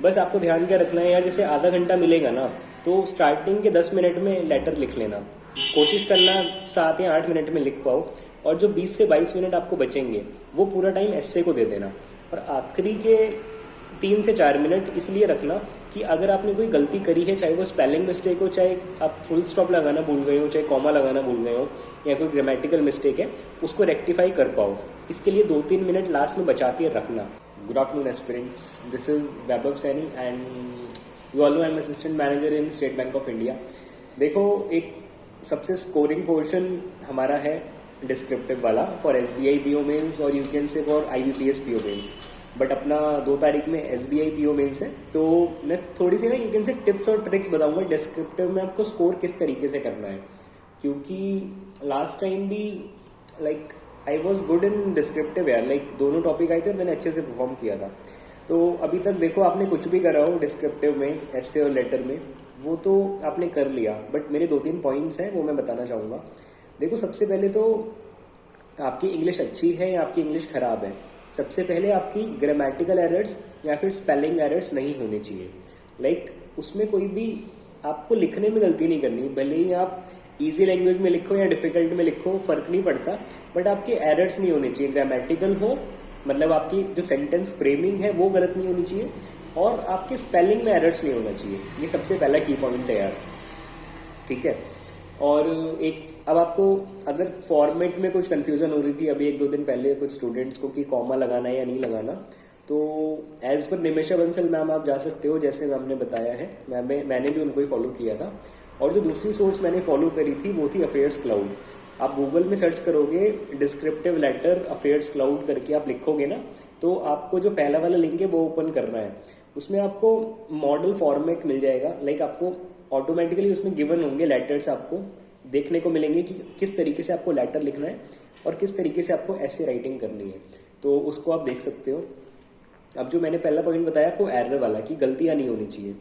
बस आपको ध्यान क्या रखना है यार, जैसे आधा घंटा मिलेगा ना, तो स्टार्टिंग के 10 मिनट में लेटर लिख लेना, कोशिश करना 7 या 8 मिनट में लिख पाओ, और जो 20 से 22 मिनट आपको बचेंगे वो पूरा टाइम एस्से को दे देना। और आखिरी के 3 से 4 मिनट इसलिए रखना कि अगर आपने कोई गलती करी है, चाहे वो स्पेलिंग मिस्टेक हो, चाहे आप फुल स्टॉप लगाना भूल गए हो, चाहे कॉमा लगाना भूल गए हो, या कोई ग्रामेटिकल मिस्टेक है, उसको रेक्टिफाई कर पाओ। इसके लिए 2-3 मिनट लास्ट में बचा के रखना। Good afternoon aspirants, this is Vaibhav Saini and you all know I am assistant manager in State Bank of India. देखो, एक सबसे स्कोरिंग पोर्शन हमारा है डिस्क्रिप्टिव वाला फॉर SBI PO मेंस, और you can say for IBPS PO mains. But अपना 2 तारीख में SBI PO मेंस है, तो मैं थोड़ी सी ना यू कैन से टिप्स और ट्रिक्स बताऊंगा डिस्क्रिप्टिव में आपको स्कोर किस तरीके से करना है। क्योंकि लास्ट टाइम भी like I was good in descriptive यार, लाइक दोनों टॉपिक आए थे और मैंने अच्छे से परफॉर्म किया था। तो अभी तक देखो, आपने कुछ भी करा हो डिस्क्रिप्टिव में, एस्से और लेटर में, वो तो आपने कर लिया, बट मेरे 2-3 पॉइंट्स हैं वो मैं बताना चाहूँगा। देखो, सबसे पहले तो आपकी इंग्लिश अच्छी है या आपकी इंग्लिश ख़राब है, सबसे पहले आपकी ग्रामेटिकल एरर्स या फिर स्पेलिंग एरर्स नहीं होनी चाहिए। लाइक उसमें कोई भी आपको लिखने में गलती नहीं करनी, भले ही आप इजी लैंग्वेज में लिखो या डिफ़िकल्ट में लिखो, फ़र्क नहीं पड़ता, बट आपके एरर्स नहीं होने चाहिए। ग्रामेटिकल हो, मतलब आपकी जो सेंटेंस फ्रेमिंग है वो गलत नहीं होनी चाहिए, और आपके स्पेलिंग में एरर्स नहीं होना चाहिए। ये सबसे पहला की पॉइंट है यार, ठीक है। और एक, अब आपको अगर फॉर्मेट में कुछ कन्फ्यूज़न हो रही थी अभी 1-2 दिन पहले कुछ स्टूडेंट्स को कि कॉमा लगाना है या नहीं लगाना, तो as per Nimisha Bansal ma'am आप जा सकते हो, जैसे मैम ने बताया है, मैंने भी उनको ही फॉलो किया था। और जो दूसरी सोर्स मैंने फॉलो करी थी वो थी अफेयर्स क्लाउड। आप गूगल में सर्च करोगे डिस्क्रिप्टिव लेटर अफेयर्स क्लाउड करके आप लिखोगे ना, तो आपको जो पहला वाला लिंक है वो ओपन करना है। उसमें आपको मॉडल फॉर्मेट मिल जाएगा, लाइक आपको ऑटोमेटिकली उसमें गिवन होंगे लेटर्स, आपको देखने को मिलेंगे कि किस तरीके से आपको लेटर लिखना है और किस तरीके से आपको ऐसे राइटिंग करनी है, तो उसको आप देख सकते हो। अब जो मैंने पहला पॉइंट बताया आपको एरर वाला कि गलतियाँ नहीं होनी चाहिए।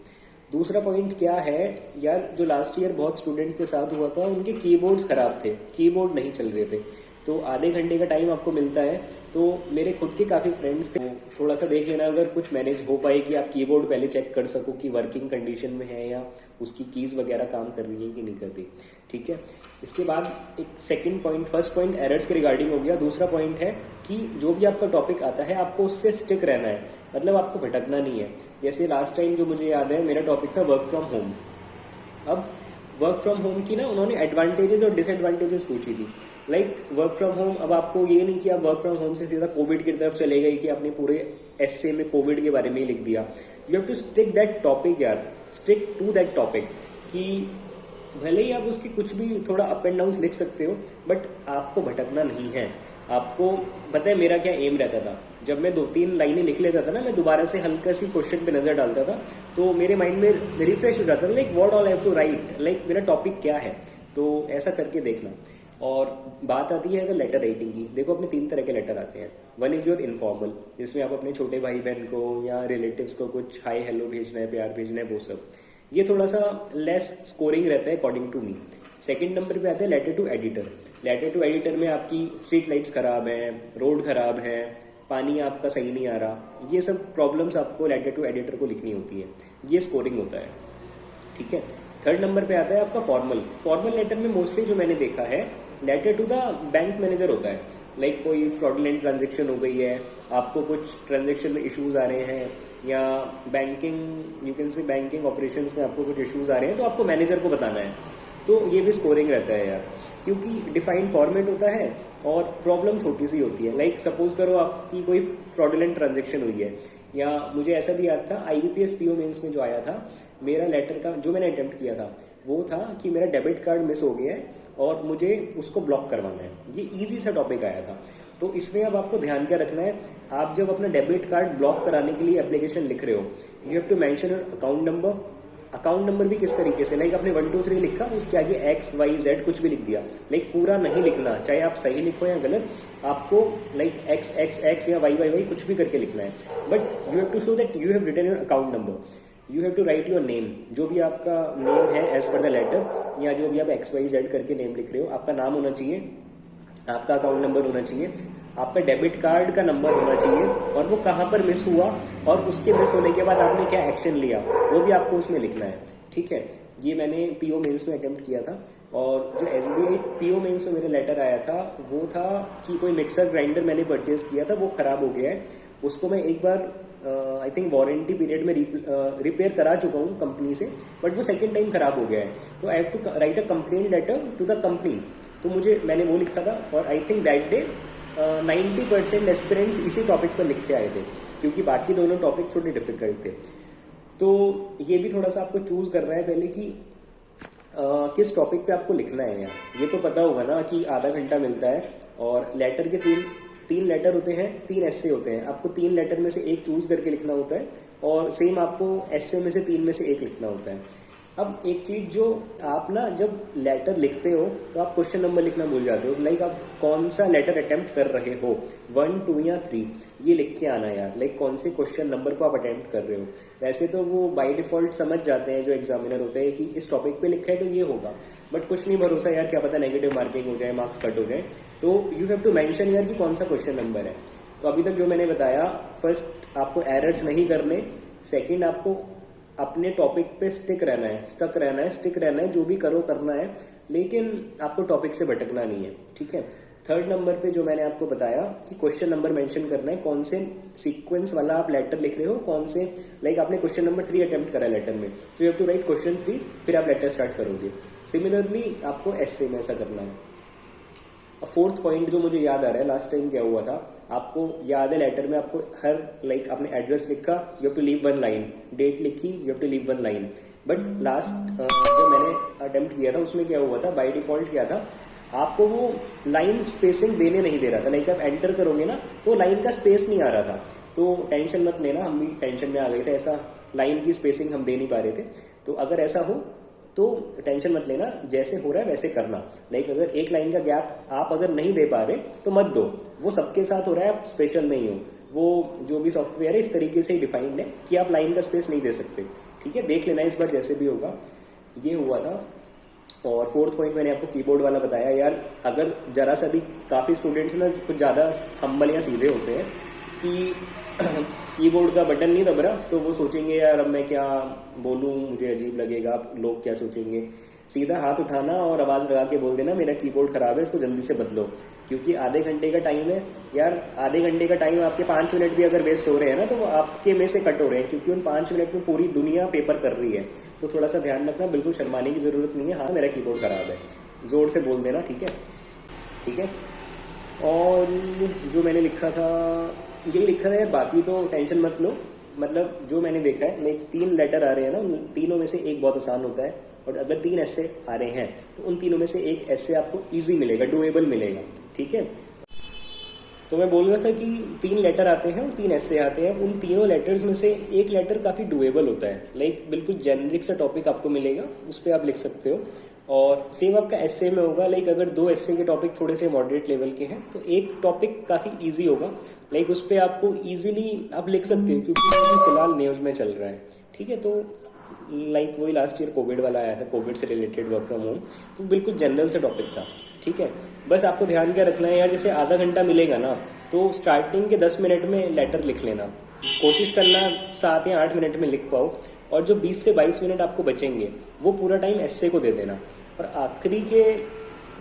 दूसरा पॉइंट क्या है यार, जो लास्ट ईयर बहुत स्टूडेंट्स के साथ हुआ था, उनके कीबोर्ड्स ख़राब थे, कीबोर्ड नहीं चल रहे थे। तो आधे घंटे का टाइम आपको मिलता है, तो मेरे खुद के काफ़ी फ्रेंड्स थे, थोड़ा सा देख लेना अगर कुछ मैनेज हो पाए कि आप कीबोर्ड पहले चेक कर सको कि वर्किंग कंडीशन में है या उसकी कीज़ वगैरह काम कर रही है कि नहीं कर रही, ठीक है। इसके बाद एक second point, first point errors के रिगार्डिंग हो गया। दूसरा पॉइंट है कि जो भी आपका टॉपिक आता है आपको उससे स्टिक रहना है, मतलब आपको भटकना नहीं है। जैसे लास्ट टाइम जो मुझे याद है, मेरा टॉपिक था वर्क फ्रॉम होम। अब वर्क फ्रॉम होम की ना उन्होंने एडवांटेजेस और डिसएडवांटेजेस पूछी थी। लाइक वर्क फ्रॉम होम, अब आपको ये नहीं कि आप वर्क फ्रॉम होम से सीधा कोविड की तरफ चले गए कि आपने पूरे एस्से में कोविड के बारे में ही लिख दिया। You have to stick that topic यार, स्टिक टू दैट टॉपिक, कि भले ही आप उसकी कुछ भी थोड़ा अप एंड डाउन लिख सकते हो, बट आपको भटकना नहीं है। आपको पता है मेरा क्या एम रहता था, जब मैं 2-3 लाइनें लिख लेता था ना, मैं दोबारा से हल्का सी क्वेश्चन पे नज़र डालता था, तो मेरे माइंड में रिफ्रेश हो जाता था, like what all I have to write, like मेरा टॉपिक क्या है। तो ऐसा करके देखना। और बात आती है अगर लेटर राइटिंग की, देखो अपने 3 तरह के लेटर आते हैं। वन इज़ योर इनफॉर्मल, जिसमें आप अपने छोटे भाई बहन को या रिलेटिव्स को कुछ हाई हेलो भेजना है, प्यार भेजना है, वो सब। ये थोड़ा सा लेस स्कोरिंग रहता है according to me. Second number पे आता है letter to editor. Letter to editor में आपकी स्ट्रीट लाइट्स ख़राब हैं, रोड ख़राब है, पानी आपका सही नहीं आ रहा, ये सब प्रॉब्लम्स आपको लेटर टू एडिटर को लिखनी होती है, ये स्कोरिंग होता है, ठीक है। थर्ड नंबर पे आता है आपका फॉर्मल। फॉर्मल लेटर में मोस्टली जो मैंने देखा है letter to the bank manager होता है। लाइक कोई फ्रॉडलेंट ट्रांजेक्शन हो गई है, आपको कुछ ट्रांजेक्शन में इश्यूज आ रहे हैं, या बैंकिंग यू कैन से बैंकिंग ऑपरेशंस में आपको कुछ इश्यूज आ रहे हैं, तो आपको मैनेजर को बताना है। तो ये भी स्कोरिंग रहता है यार, क्योंकि डिफाइंड फॉर्मेट होता है और प्रॉब्लम छोटी सी होती है। लाइक सपोज करो आपकी कोई फ्रॉडलेंट ट्रांजेक्शन हुई है, या मुझे ऐसा भी याद था IBPS PO मेंस में जो आया था, मेरा लेटर का जो मैंने अटेम्प्ट किया था वो था कि मेरा डेबिट कार्ड मिस हो गया है और मुझे उसको ब्लॉक करवाना है। ये ईजी सा टॉपिक आया था। तो इसमें अब आपको ध्यान क्या रखना है, आप जब अपना डेबिट कार्ड ब्लॉक कराने के लिए एप्लीकेशन लिख रहे हो, you have to mention your account number. Account number भी किस तरीके से, लाइक आपने 1 2 3 लिखा, उसके आगे XYZ कुछ भी लिख दिया, लाइक पूरा नहीं लिखना, चाहे आप सही लिखो या गलत, आपको लाइक XXX या YYY कुछ भी करके लिखना है। But you have to show that you have written your account number. You have to write your name, जो भी आपका नेम है एज पर द लेटर, या जो भी आप XYZ करके नेम लिख रहे हो, आपका नाम होना चाहिए। आपका अकाउंट नंबर होना चाहिए, आपका डेबिट कार्ड का नंबर होना चाहिए, और वो कहाँ पर मिस हुआ और उसके मिस होने के बाद आपने क्या एक्शन लिया वो भी आपको उसमें लिखना है। ठीक है, ये मैंने पीओ मेंस में अटेम्प्ट किया था। और जो एसबीआई पीओ मेंस में मेरा लेटर आया था वो था कि कोई मिक्सर ग्राइंडर मैंने परचेज किया था, वो ख़राब हो गया है, उसको मैं एक बार आई थिंक वारंटी पीरियड में रिपेयर करा चुका हूँ कंपनी से, बट वो सेकेंड टाइम ख़राब हो गया है, तो I have to write a complaint letter to the company. तो मैंने वो लिखा था, और I think that day 90% aspirants इसी टॉपिक पर लिख के आए थे, क्योंकि बाकी दोनों टॉपिक थोड़े डिफिकल्ट थे। तो ये भी थोड़ा सा आपको चूज करना है पहले कि किस टॉपिक पे आपको लिखना है यार। ये तो पता होगा ना कि आधा घंटा मिलता है, और लेटर के तीन लेटर होते हैं, 3 एस्से होते हैं, आपको 3 लेटर में से एक चूज करके लिखना होता है, और सेम आपको एस्से में से 3 में से एक लिखना होता है। अब एक चीज़ जो आप ना जब लेटर लिखते हो तो आप क्वेश्चन नंबर लिखना भूल जाते हो। लाइक आप कौन सा लेटर अटेम्प्ट कर रहे हो, 1, 2 या 3, ये लिख के आना यार। लाइक कौन से क्वेश्चन नंबर को आप अटेम्प्ट कर रहे हो। वैसे तो वो बाय डिफॉल्ट समझ जाते हैं जो एग्जामिनर होते हैं कि इस टॉपिक पे लिखा है तो ये होगा, बट कुछ नहीं भरोसा यार, क्या पता नेगेटिव मार्किंग हो जाए, मार्क्स कट हो जाए। तो यू हैव टू मेंशन यार कि कौन सा क्वेश्चन नंबर है। तो अभी तक जो मैंने बताया, फर्स्ट आपको एरर्स नहीं करने, सेकेंड आपको अपने टॉपिक पे स्टिक रहना है, जो भी करो करना है, लेकिन आपको टॉपिक से भटकना नहीं है। ठीक है, थर्ड नंबर पे जो मैंने आपको बताया कि क्वेश्चन नंबर मेंशन करना है, कौन से सीक्वेंस वाला आप लेटर लिख रहे हो, कौन से, लाइक आपने क्वेश्चन नंबर 3 अटेम्प्ट करा लेटर में, तो you have to write question 3, फिर आप लेटर स्टार्ट करोगे। सिमिलरली आपको एस्से में ऐसा करना है। फोर्थ पॉइंट जो मुझे याद आ रहा है, लास्ट टाइम क्या हुआ था, आपको याद है लेटर में आपको हर लाइक आपने एड्रेस लिखा, you have to leave 1 line, date लिखी, you have to leave 1 line. But last जो मैंने अटेम्प्ट किया था उसमें क्या हुआ था, बाय डिफॉल्ट क्या था, आपको वो लाइन स्पेसिंग देने नहीं दे रहा था। लाइक आप एंटर करोगे ना तो लाइन का स्पेस नहीं आ रहा था। तो टेंशन मत लेना, हम भी टेंशन में आ गए थे, ऐसा लाइन की स्पेसिंग हम दे नहीं पा रहे थे। तो अगर ऐसा हो तो टेंशन मत लेना, जैसे हो रहा है वैसे करना। लाइक अगर एक लाइन का गैप आप अगर नहीं दे पा रहे तो मत दो, वो सबके साथ हो रहा है, आप स्पेशल नहीं हो। वो जो भी सॉफ्टवेयर है इस तरीके से ही डिफाइंड है कि आप लाइन का स्पेस नहीं दे सकते। ठीक है, देख लेना इस बार जैसे भी होगा। ये हुआ था। और फोर्थ पॉइंट मैंने आपको कीबोर्ड वाला बताया यार। अगर जरा सा भी, काफ़ी स्टूडेंट्स ना कुछ ज़्यादा हम्बल या सीधे होते हैं कि कीबोर्ड का बटन नहीं दब रहा, तो वो सोचेंगे यार अब मैं क्या बोलूँ, मुझे अजीब लगेगा, लोग क्या सोचेंगे। सीधा हाथ उठाना और आवाज़ लगा के बोल देना मेरा कीबोर्ड ख़राब है, इसको जल्दी से बदलो। क्योंकि आधे घंटे का टाइम है यार, आधे घंटे का टाइम आपके 5 मिनट भी अगर वेस्ट हो रहे हैं ना, तो वो आपके में से कट हो रहे हैं, क्योंकि उन 5 मिनट में पूरी दुनिया पेपर कर रही है। तो थोड़ा सा ध्यान रखना, बिल्कुल शर्माने की ज़रूरत नहीं है। हाँ मेरा कीबोर्ड ख़राब है, ज़ोर से बोल देना। ठीक है, ठीक है। और जो मैंने लिखा था यही लिखा था यार, बाकी तो टेंशन मत लो। मतलब जो मैंने देखा है, लाइक 3 लेटर आ रहे हैं ना, उन तीनों में से एक बहुत आसान होता है, और अगर 3 ऐसे आ रहे हैं तो उन तीनों में से एक ऐसे आपको इजी मिलेगा, डुएबल मिलेगा। ठीक है, तो मैं बोल रहा था कि 3 लेटर आते हैं और 3 ऐसे आते हैं, उन तीनों लेटर्स में से एक लेटर काफ़ी डुएबल होता है। लाइक बिल्कुल जेनरिक सा टॉपिक आपको मिलेगा, उस पर आप लिख सकते हो। और सेम आपका एस्से में होगा। लाइक अगर 2 एस्से के टॉपिक थोड़े से मॉडरेट लेवल के हैं तो एक टॉपिक काफ़ी इजी होगा, लाइक उस पर आपको इजीली आप लिख सकते हो, क्योंकि फिलहाल न्यूज़ में चल रहा है। ठीक है, तो लाइक वही लास्ट ईयर कोविड वाला आया था, कोविड से रिलेटेड वर्क फ्रॉम होम, तो बिल्कुल जनरल से टॉपिक था। ठीक है, बस आपको ध्यान क्या रखना है यार, जैसे आधा घंटा मिलेगा ना, तो स्टार्टिंग के 10 मिनट में लेटर लिख लेना, कोशिश करना 7 या 8 मिनट में लिख पाओ, और जो 20 से 22 मिनट आपको बचेंगे वो पूरा टाइम एस्से को दे देना। और आखिरी के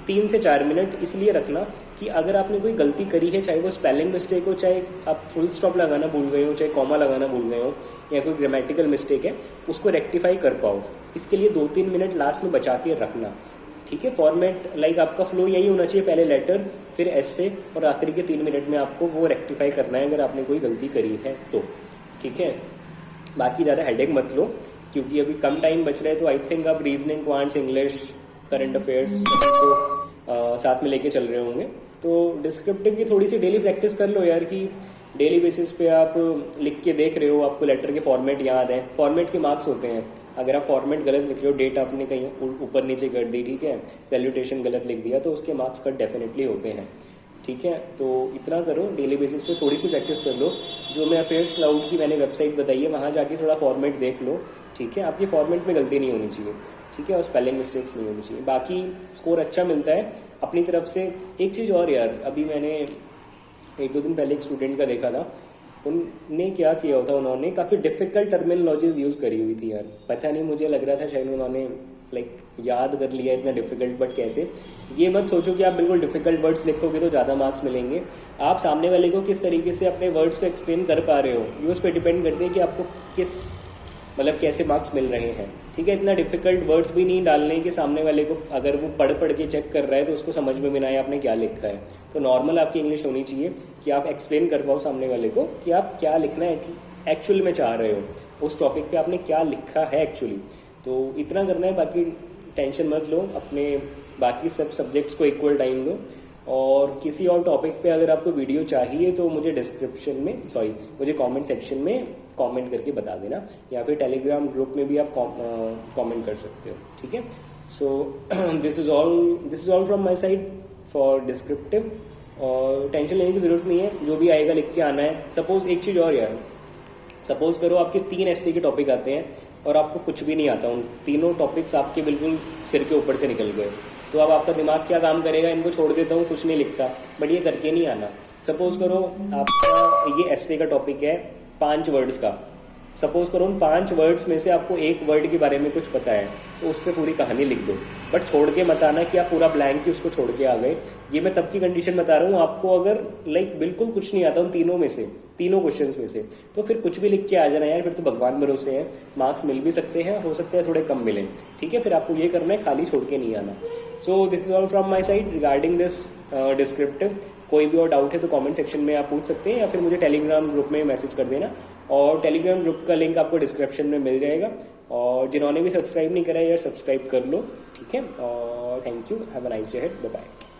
3 से 4 मिनट इसलिए रखना कि अगर आपने कोई गलती करी है, चाहे वो स्पेलिंग मिस्टेक हो, चाहे आप फुल स्टॉप लगाना भूल गए हो, चाहे कॉमा लगाना भूल गए हो, या कोई ग्रामेटिकल मिस्टेक है, उसको रेक्टिफाई कर पाओ। इसके लिए 2-3 मिनट लास्ट में बचा के रखना। ठीक है, फॉर्मेट लाइक आपका फ्लो यही होना चाहिए, पहले लेटर फिर एस्से, और आखिरी के 3 मिनट में आपको वो रेक्टिफाई करना है अगर आपने कोई गलती करी है तो। ठीक है, बाकी ज़्यादा हेडेक मत लो, क्योंकि अभी कम टाइम बच रहा है। तो आई थिंक आप reasoning, quants, English, current affairs सभी को साथ में लेके चल रहे होंगे। तो डिस्क्रिप्टिव की थोड़ी सी डेली प्रैक्टिस कर लो यार, कि डेली बेसिस पे आप लिख के देख रहे हो, आपको लेटर के फॉर्मेट याद है। फॉर्मेट के मार्क्स होते हैं, अगर आप फॉर्मेट गलत लिख रहे हो, डेट आपने कहीं ऊपर नीचे कर दी, ठीक है, सैल्यूटेशन गलत लिख दिया, तो उसके मार्क्स कट डेफिनेटली होते हैं। ठीक है। तो इतना करो, डेली बेसिस पे थोड़ी सी प्रैक्टिस कर लो। जो मैं अफेयर्स क्लाउड की मैंने वेबसाइट बताई है वहाँ जाके थोड़ा फॉर्मेट देख लो, ठीक है। आपकी फॉर्मेट में गलती नहीं होनी चाहिए, ठीक है, और स्पेलिंग मिस्टेक्स नहीं होनी चाहिए। बाकी स्कोर अच्छा मिलता है अपनी तरफ से। एक चीज़ और यार, अभी मैंने 1-2 दिन पहले एक स्टूडेंट का देखा था, उनने क्या किया होता, उन्होंने काफ़ी डिफ़िकल्ट टर्मिनोलॉजीज यूज़ करी हुई थी यार। पता नहीं, मुझे लग रहा था शायद उन्होंने याद कर लिया इतना डिफ़िकल्ट, बट कैसे। ये मत सोचो कि आप बिल्कुल डिफ़िकल्ट वर्ड्स लिखोगे तो ज़्यादा मार्क्स मिलेंगे। आप सामने वाले को किस तरीके से अपने वर्ड्स को एक्सप्लेन कर पा रहे हो, ये उस पर डिपेंड करते हैं कि आपको किस कैसे मार्क्स मिल रहे हैं, ठीक है। इतना डिफ़िकल्ट वर्ड्स भी नहीं डालने कि सामने वाले को अगर वो पढ़ के चेक कर रहा है तो उसको समझ में भी ना आए आपने क्या लिखा है। तो नॉर्मल आपकी इंग्लिश होनी चाहिए कि आप एक्सप्लेन कर पाओ सामने वाले को कि आप क्या लिखना है एक्चुअली में चाह रहे हो, उस टॉपिक पे आपने क्या लिखा है एक्चुअली। तो इतना करना है, बाकी टेंशन मत लो, अपने बाकी सब सब्जेक्ट्स को इक्वल टाइम दो। और किसी और टॉपिक पे अगर आपको वीडियो चाहिए तो मुझे मुझे कमेंट सेक्शन में कमेंट करके बता देना, या फिर टेलीग्राम ग्रुप में भी आप कमेंट कर सकते हो, ठीक है। So this is all from my side for descriptive. और टेंशन लेने की ज़रूरत नहीं है, जो भी आएगा लिख के आना है। सपोज़ एक चीज़ और यार, सपोज़ करो आपके 3 एसए के टॉपिक आते हैं और आपको कुछ भी नहीं आता, उन तीनों टॉपिक्स आपके बिल्कुल सिर के ऊपर से निकल गए, तो अब आपका दिमाग क्या काम करेगा, इनको छोड़ देता हूँ, कुछ नहीं लिखता, बट ये करके नहीं आना। सपोज़ करो आपका ये एसए का टॉपिक है 5 वर्ड्स का, सपोज़ करो उन 5 वर्ड्स में से आपको एक वर्ड के बारे में कुछ पता है, तो उस पर पूरी कहानी लिख दो, बट छोड़ के मत आना कि आप पूरा ब्लैंक ही उसको छोड़ के आ गए। ये मैं तब की कंडीशन बता रहा हूँ, आपको अगर बिल्कुल कुछ नहीं आता उन तीनों क्वेश्चंस में से, तो फिर कुछ भी लिख के आ जाना यार, फिर तो भगवान भरोसे है, मार्क्स मिल भी सकते हैं, हो सकता है थोड़े कम मिलें, ठीक है। फिर आपको ये करना है, खाली छोड़ के नहीं आना। So this is all from my side regarding this descriptive. कोई भी और डाउट है तो कमेंट सेक्शन में आप पूछ सकते हैं, या फिर मुझे टेलीग्राम ग्रुप में मैसेज कर देना, और टेलीग्राम ग्रुप का लिंक आपको डिस्क्रिप्शन में मिल जाएगा। और जिन्होंने भी सब्सक्राइब नहीं करा है यार, सब्सक्राइब कर लो, ठीक है। और thank you, have a nice day ahead, bye bye.